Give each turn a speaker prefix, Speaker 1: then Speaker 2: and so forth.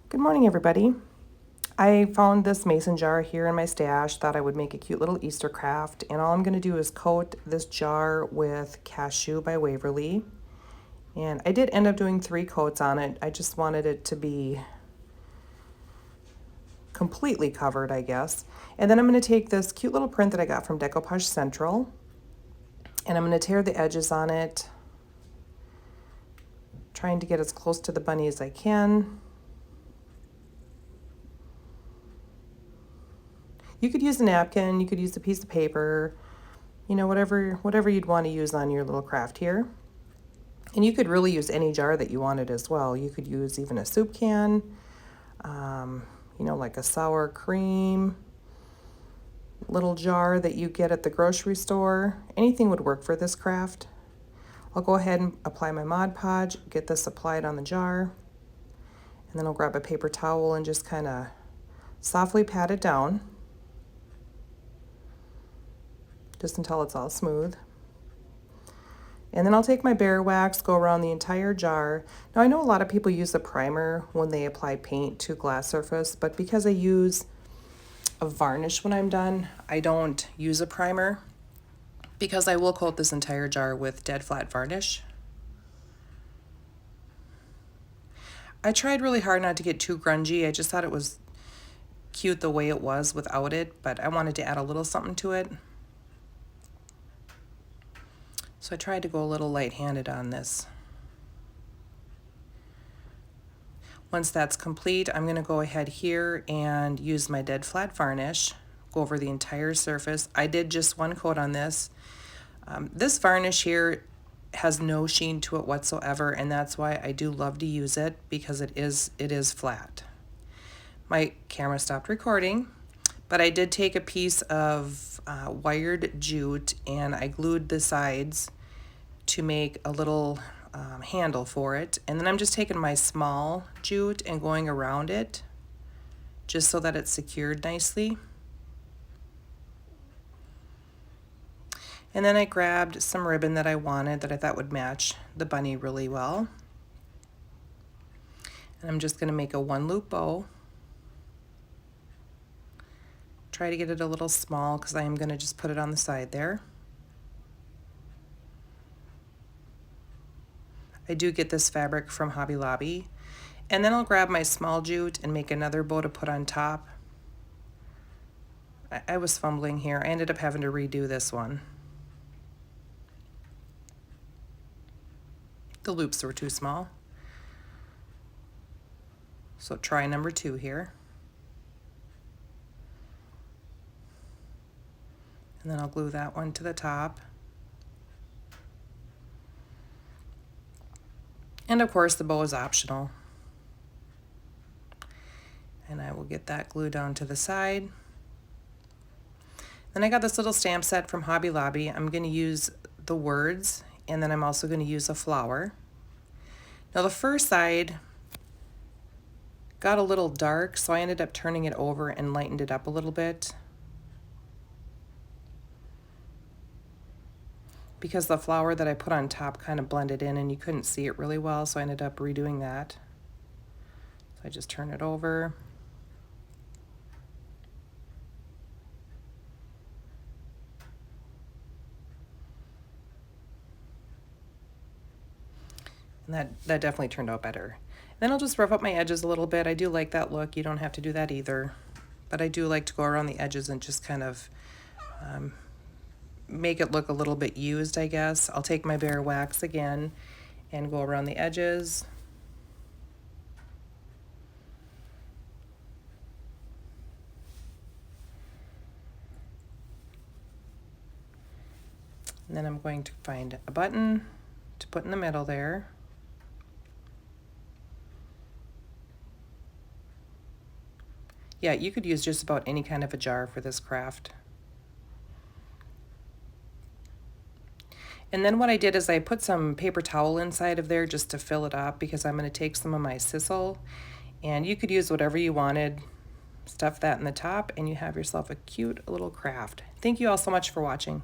Speaker 1: Good morning, everybody. I found this mason jar here in my stash, thought I would make a cute little Easter craft, and all I'm going to do is coat this jar with Cashew by Waverly. And I did end up doing 3 coats on it. I just wanted it to be completely covered, I guess. And then I'm going to take this cute little print that I got from Decoupage Central, and I'm going to tear the edges on it, trying to get as close to the bunny as I can. You could use a napkin, you could use a piece of paper, you know, whatever you'd want to use on your little craft here. And you could really use any jar that you wanted as well. You could use even a soup can, you know, like a sour cream little jar that you get at the grocery store. Anything would work for this craft. I'll go ahead and apply my Mod Podge, get this applied on the jar, and then I'll grab a paper towel and just kind of softly pat it down, just until it's all smooth. And then I'll take my Bear Wax, go around the entire jar. Now I know a lot of people use a primer when they apply paint to glass surface, but because I use a varnish when I'm done, I don't use a primer because I will coat this entire jar with dead flat varnish. I tried really hard not to get too grungy. I just thought it was cute the way it was without it, but I wanted to add a little something to it. So I tried to go a little light-handed on this. Once that's complete, I'm going to go ahead here and use my dead flat varnish, go over the entire surface. I did just 1 coat on this. This varnish here has no sheen to it whatsoever, and that's why I do love to use it, because it is flat. My camera stopped recording, but I did take a piece of wired jute and I glued the sides to make a little handle for it. And then I'm just taking my small jute and going around it just so that it's secured nicely. And then I grabbed some ribbon that I wanted that I thought would match the bunny really well. And I'm just going to make a 1-loop bow. Try to get it a little small because I am going to just put it on the side there. I do get this fabric from Hobby Lobby. And then I'll grab my small jute and make another bow to put on top. I was fumbling here. I ended up having to redo this one. The loops were too small. So try number 2 here. And then I'll glue that one to the top. And of course the bow is optional. And I will get that glue down to the side. Then I got this little stamp set from Hobby Lobby. I'm going to use the words, and then I'm also going to use a flower. Now the first side got a little dark, so I ended up turning it over and lightened it up a little bit, because the flower that I put on top kind of blended in and you couldn't see it really well, so I ended up redoing that. So I just turn it over. And that definitely turned out better. Then I'll just rough up my edges a little bit. I do like that look. You don't have to do that either. But I do like to go around the edges and just kind of make it look a little bit used, I guess. I'll take my Bear Wax again and go around the edges. And then I'm going to find a button to put in the middle there. Yeah, you could use just about any kind of a jar for this craft. And then what I did is I put some paper towel inside of there just to fill it up, because I'm going to take some of my sisal, and you could use whatever you wanted. Stuff that in the top and you have yourself a cute little craft. Thank you all so much for watching.